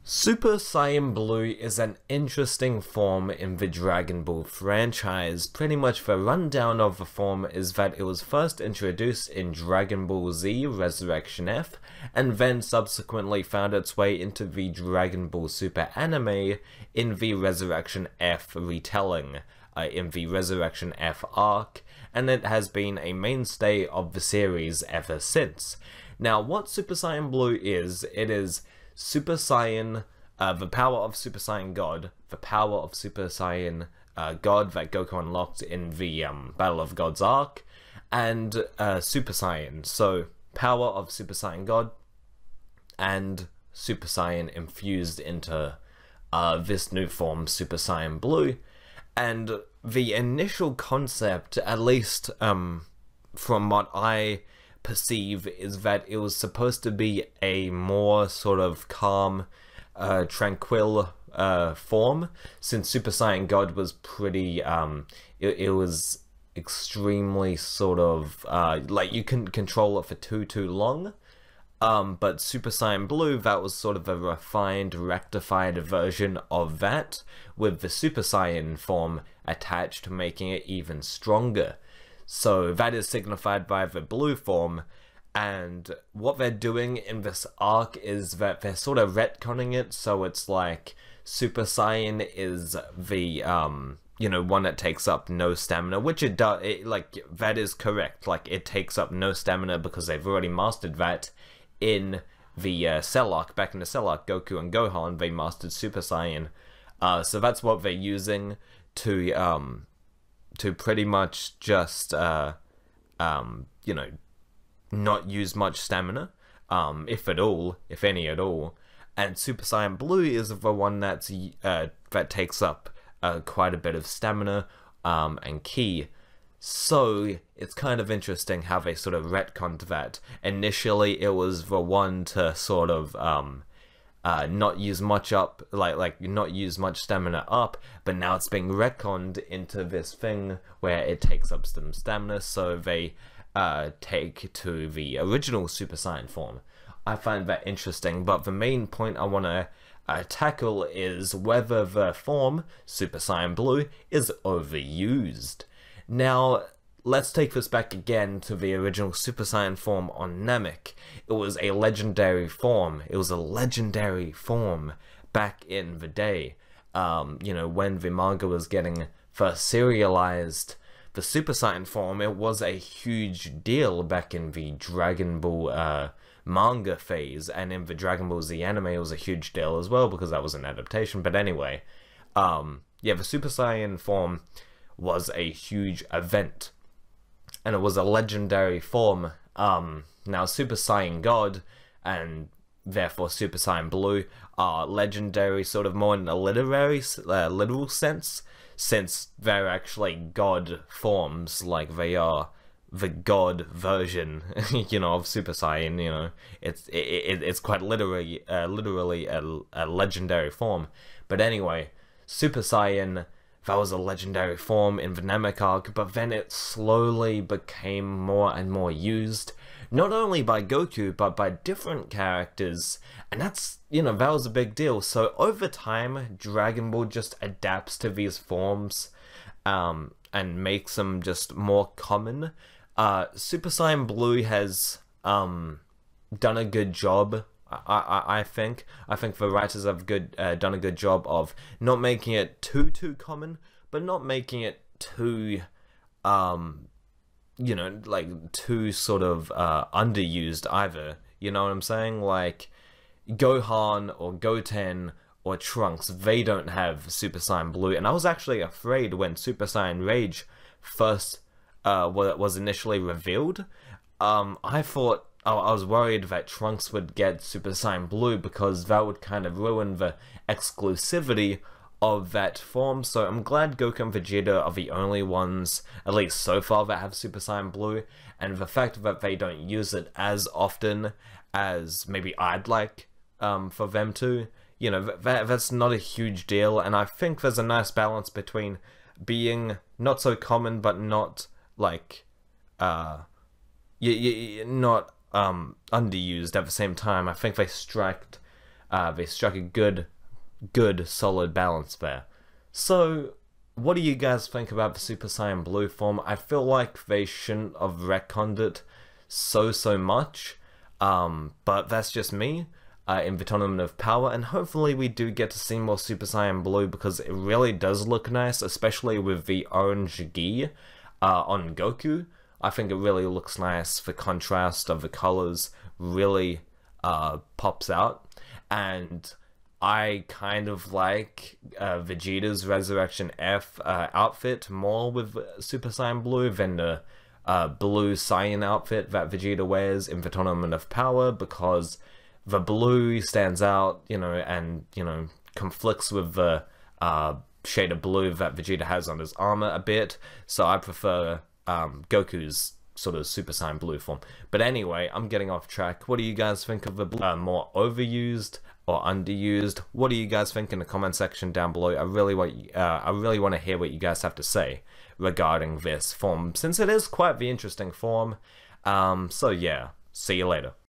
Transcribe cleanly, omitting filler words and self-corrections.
Super Saiyan Blue is an interesting form in the Dragon Ball franchise. Pretty much the rundown of the form is that it was first introduced in Dragon Ball Z Resurrection F, and then subsequently found its way into the Dragon Ball Super anime in the Resurrection F retelling, in the Resurrection F arc, and it has been a mainstay of the series ever since. Now, what Super Saiyan Blue is, it is Super Saiyan, the power of Super Saiyan God, the power of Super Saiyan God that Goku unlocked in the Battle of Gods arc, and Super Saiyan. So, power of Super Saiyan God and Super Saiyan infused into this new form, Super Saiyan Blue. And the initial concept, at least from what I perceive, is that it was supposed to be a more sort of calm, tranquil form, since Super Saiyan God was pretty, it was extremely sort of, like you couldn't control it for too long. But Super Saiyan Blue, that was sort of a refined, rectified version of that, with the Super Saiyan form attached, making it even stronger. So that is signified by the blue form, and what they're doing in this arc is that they're sort of retconning it, so it's like Super Saiyan is the, one that takes up no stamina, which it does, like, that is correct, like, it takes up no stamina because they've already mastered that in the Cell arc. Back in the Cell arc, Goku and Gohan, they mastered Super Saiyan, so that's what they're using to pretty much just, not use much stamina, if at all, if any at all. And Super Saiyan Blue is the one that's, that takes up quite a bit of stamina and ki. So it's kind of interesting how they sort of retconned that. Initially, it was the one to sort of not use much up, like not use much stamina up, but now it's being retconned into this thing where it takes up some stamina, so they take to the original Super Saiyan form. I find that interesting, but the main point I want to tackle is whether the form, Super Saiyan Blue, is overused. Now, let's take this back again to the original Super Saiyan form on Namek. It was a legendary form. It was a legendary form back in the day. When the manga was getting first serialized, the Super Saiyan form, it was a huge deal back in the Dragon Ball manga phase, and in the Dragon Ball Z anime it was a huge deal as well because that was an adaptation. But anyway, the Super Saiyan form was a huge event, and it was a legendary form. Now Super Saiyan God and therefore Super Saiyan Blue are legendary sort of more in a literal sense, since they're actually god forms, like they are the god version, of Super Saiyan. It's quite literally a legendary form. But anyway, Super Saiyan, that was a legendary form in the Namek arc, but then it slowly became more and more used, not only by Goku, but by different characters, and that's, that was a big deal. So over time, Dragon Ball just adapts to these forms, and makes them just more common. Super Saiyan Blue has, done a good job. I think the writers have done a good job of not making it too common, but not making it too, too sort of underused either. You know what I'm saying? Like Gohan or Goten or Trunks, they don't have Super Saiyan Blue, and I was actually afraid when Super Saiyan Rage first was initially revealed. I was worried that Trunks would get Super Saiyan Blue because that would kind of ruin the exclusivity of that form. So I'm glad Goku and Vegeta are the only ones, at least so far, that have Super Saiyan Blue, and the fact that they don't use it as often as maybe I'd like for them to, that's not a huge deal. And I think there's a nice balance between being not so common but not like not underused at the same time. I think they striked They struck a good, solid balance there. So, what do you guys think about the Super Saiyan Blue form? I feel like they shouldn't have retconned it so much, but that's just me. In the Tournament of Power, and hopefully we do get to see more Super Saiyan Blue, because it really does look nice, especially with the orange gi on Goku. I think it really looks nice. The contrast of the colors really pops out, and I kind of like Vegeta's Resurrection F outfit more with Super Saiyan Blue than the blue Saiyan outfit that Vegeta wears in the Tournament of Power, because the blue stands out, and, conflicts with the shade of blue that Vegeta has on his armor a bit, so I prefer Goku's sort of Super Saiyan Blue form. But anyway, I'm getting off track. What do you guys think of the blue? More overused or underused? What do you guys think in the comment section down below? I really want to hear what you guys have to say regarding this form, since it is quite the interesting form. So yeah, see you later.